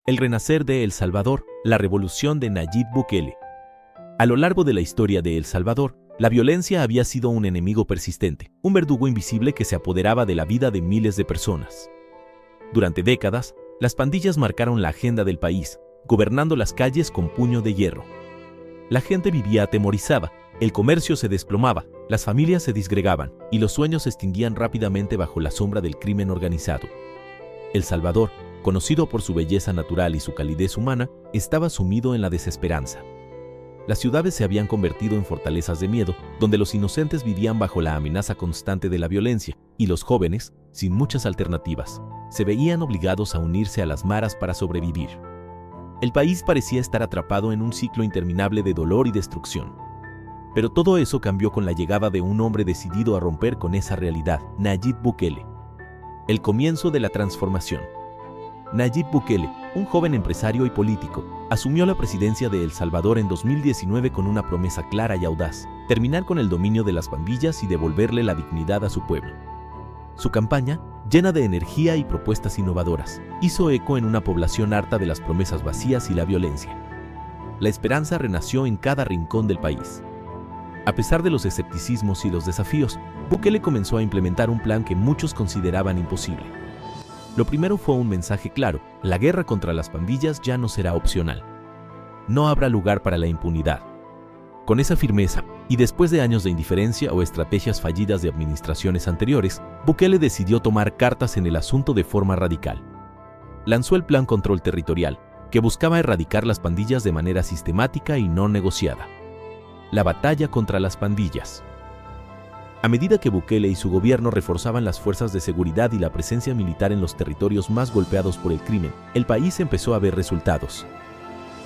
El renacer de El Salvador, la revolución de Nayib Bukele. A lo largo de la historia de El Salvador, la violencia había sido un enemigo persistente, un verdugo invisible que se apoderaba de la vida de miles de personas. Durante décadas, las pandillas marcaron la agenda del país, gobernando las calles con puño de hierro. La gente vivía atemorizada, el comercio se desplomaba, las familias se disgregaban y los sueños se extinguían rápidamente bajo la sombra del crimen organizado. El Salvador, conocido por su belleza natural y su calidez humana, estaba sumido en la desesperanza. Las ciudades se habían convertido en fortalezas de miedo, donde los inocentes vivían bajo la amenaza constante de la violencia, y los jóvenes, sin muchas alternativas, se veían obligados a unirse a las maras para sobrevivir. El país parecía estar atrapado en un ciclo interminable de dolor y destrucción. Pero todo eso cambió con la llegada de un hombre decidido a romper con esa realidad, Nayib Bukele. El comienzo de la transformación. Nayib Bukele, un joven empresario y político, asumió la presidencia de El Salvador en 2019 con una promesa clara y audaz: terminar con el dominio de las pandillas y devolverle la dignidad a su pueblo. Su campaña, llena de energía y propuestas innovadoras, hizo eco en una población harta de las promesas vacías y la violencia. La esperanza renació en cada rincón del país. A pesar de los escepticismos y los desafíos, Bukele comenzó a implementar un plan que muchos consideraban imposible. Lo primero fue un mensaje claro: la guerra contra las pandillas ya no será opcional. No habrá lugar para la impunidad. Con esa firmeza, y después de años de indiferencia o estrategias fallidas de administraciones anteriores, Bukele decidió tomar cartas en el asunto de forma radical. Lanzó el Plan Control Territorial, que buscaba erradicar las pandillas de manera sistemática y no negociada. La batalla contra las pandillas. A medida que Bukele y su gobierno reforzaban las fuerzas de seguridad y la presencia militar en los territorios más golpeados por el crimen, el país empezó a ver resultados.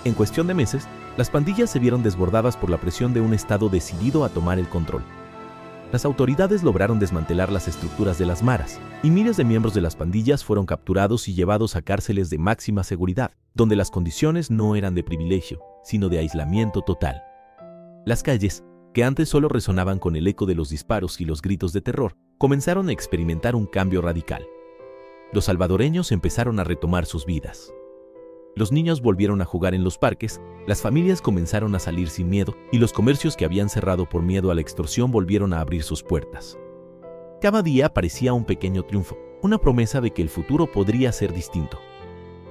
En cuestión de meses, las pandillas se vieron desbordadas por la presión de un Estado decidido a tomar el control. Las autoridades lograron desmantelar las estructuras de las maras, y miles de miembros de las pandillas fueron capturados y llevados a cárceles de máxima seguridad, donde las condiciones no eran de privilegio, sino de aislamiento total. Las calles, que antes solo resonaban con el eco de los disparos y los gritos de terror, comenzaron a experimentar un cambio radical. Los salvadoreños empezaron a retomar sus vidas. Los niños volvieron a jugar en los parques, las familias comenzaron a salir sin miedo y los comercios que habían cerrado por miedo a la extorsión volvieron a abrir sus puertas. Cada día parecía un pequeño triunfo, una promesa de que el futuro podría ser distinto.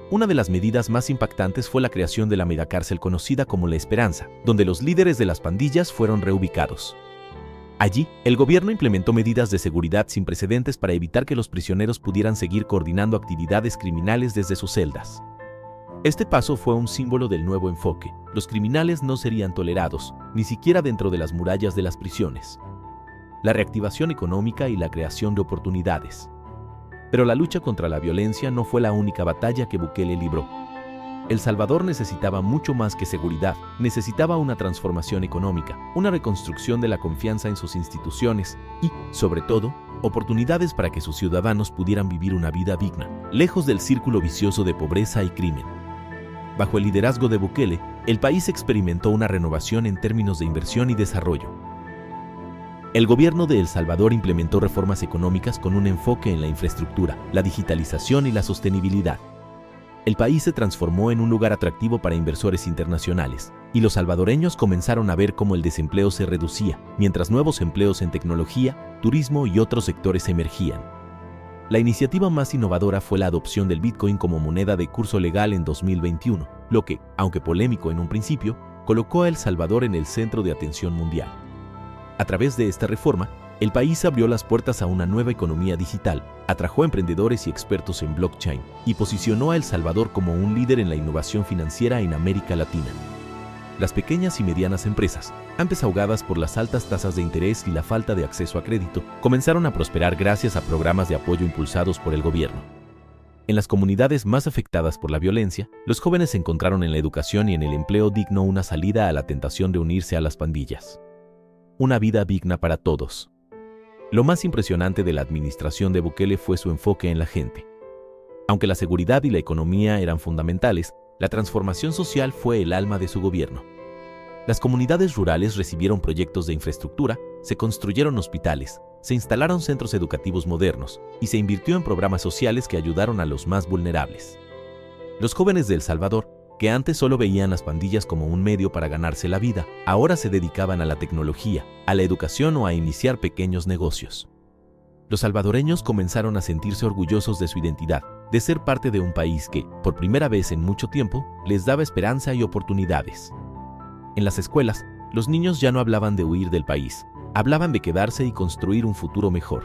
Una de las medidas más impactantes fue la creación de la megacárcel conocida como La Esperanza, donde los líderes de las pandillas fueron reubicados. Allí, el gobierno implementó medidas de seguridad sin precedentes para evitar que los prisioneros pudieran seguir coordinando actividades criminales desde sus celdas. Este paso fue un símbolo del nuevo enfoque. Los criminales no serían tolerados, ni siquiera dentro de las murallas de las prisiones. La reactivación económica y la creación de oportunidades. Pero la lucha contra la violencia no fue la única batalla que Bukele libró. El Salvador necesitaba mucho más que seguridad, necesitaba una transformación económica, una reconstrucción de la confianza en sus instituciones y, sobre todo, oportunidades para que sus ciudadanos pudieran vivir una vida digna, lejos del círculo vicioso de pobreza y crimen. Bajo el liderazgo de Bukele, el país experimentó una renovación en términos de inversión y desarrollo. El gobierno de El Salvador implementó reformas económicas con un enfoque en la infraestructura, la digitalización y la sostenibilidad. El país se transformó en un lugar atractivo para inversores internacionales, y los salvadoreños comenzaron a ver cómo el desempleo se reducía, mientras nuevos empleos en tecnología, turismo y otros sectores emergían. La iniciativa más innovadora fue la adopción del Bitcoin como moneda de curso legal en 2021, lo que, aunque polémico en un principio, colocó a El Salvador en el centro de atención mundial. A través de esta reforma, el país abrió las puertas a una nueva economía digital, atrajo emprendedores y expertos en blockchain y posicionó a El Salvador como un líder en la innovación financiera en América Latina. Las pequeñas y medianas empresas, antes ahogadas por las altas tasas de interés y la falta de acceso a crédito, comenzaron a prosperar gracias a programas de apoyo impulsados por el gobierno. En las comunidades más afectadas por la violencia, los jóvenes encontraron en la educación y en el empleo digno una salida a la tentación de unirse a las pandillas. Una vida digna para todos. Lo más impresionante de la administración de Bukele fue su enfoque en la gente. Aunque la seguridad y la economía eran fundamentales, la transformación social fue el alma de su gobierno. Las comunidades rurales recibieron proyectos de infraestructura, se construyeron hospitales, se instalaron centros educativos modernos y se invirtió en programas sociales que ayudaron a los más vulnerables. Los jóvenes de El Salvador, que antes solo veían las pandillas como un medio para ganarse la vida, ahora se dedicaban a la tecnología, a la educación o a iniciar pequeños negocios. Los salvadoreños comenzaron a sentirse orgullosos de su identidad, de ser parte de un país que, por primera vez en mucho tiempo, les daba esperanza y oportunidades. En las escuelas, los niños ya no hablaban de huir del país, hablaban de quedarse y construir un futuro mejor.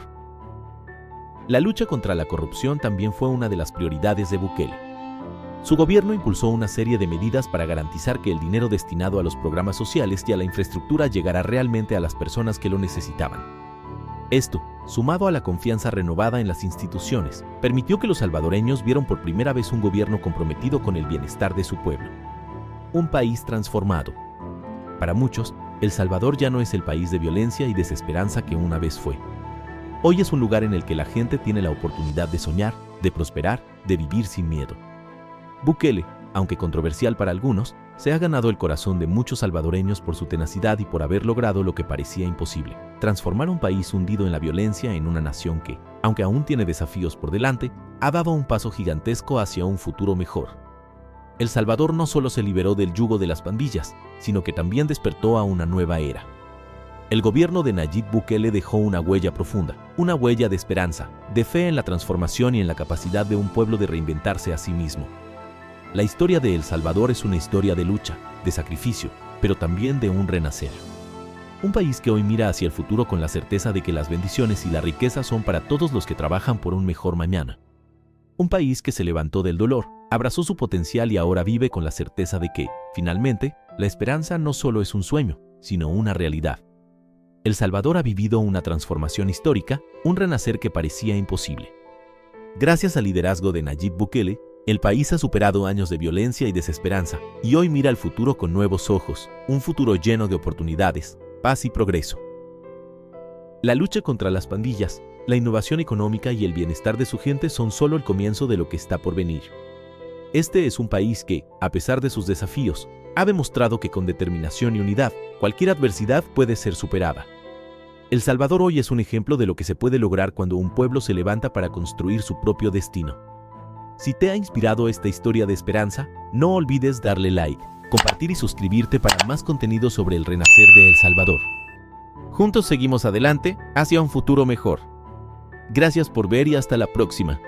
La lucha contra la corrupción también fue una de las prioridades de Bukele. Su gobierno impulsó una serie de medidas para garantizar que el dinero destinado a los programas sociales y a la infraestructura llegara realmente a las personas que lo necesitaban. Esto, sumado a la confianza renovada en las instituciones, permitió que los salvadoreños vieran por primera vez un gobierno comprometido con el bienestar de su pueblo. Un país transformado. Para muchos, El Salvador ya no es el país de violencia y desesperanza que una vez fue. Hoy es un lugar en el que la gente tiene la oportunidad de soñar, de prosperar, de vivir sin miedo. Bukele, aunque controversial para algunos, se ha ganado el corazón de muchos salvadoreños por su tenacidad y por haber logrado lo que parecía imposible: transformar un país hundido en la violencia en una nación que, aunque aún tiene desafíos por delante, ha dado un paso gigantesco hacia un futuro mejor. El Salvador no solo se liberó del yugo de las pandillas, sino que también despertó a una nueva era. El gobierno de Nayib Bukele dejó una huella profunda, una huella de esperanza, de fe en la transformación y en la capacidad de un pueblo de reinventarse a sí mismo. La historia de El Salvador es una historia de lucha, de sacrificio, pero también de un renacer. Un país que hoy mira hacia el futuro con la certeza de que las bendiciones y la riqueza son para todos los que trabajan por un mejor mañana. Un país que se levantó del dolor, abrazó su potencial y ahora vive con la certeza de que, finalmente, la esperanza no solo es un sueño, sino una realidad. El Salvador ha vivido una transformación histórica, un renacer que parecía imposible. Gracias al liderazgo de Nayib Bukele, el país ha superado años de violencia y desesperanza, y hoy mira al futuro con nuevos ojos, un futuro lleno de oportunidades, paz y progreso. La lucha contra las pandillas, la innovación económica y el bienestar de su gente son solo el comienzo de lo que está por venir. Este es un país que, a pesar de sus desafíos, ha demostrado que con determinación y unidad, cualquier adversidad puede ser superada. El Salvador hoy es un ejemplo de lo que se puede lograr cuando un pueblo se levanta para construir su propio destino. Si te ha inspirado esta historia de esperanza, no olvides darle like, compartir y suscribirte para más contenido sobre el renacer de El Salvador. Juntos seguimos adelante hacia un futuro mejor. Gracias por ver y hasta la próxima.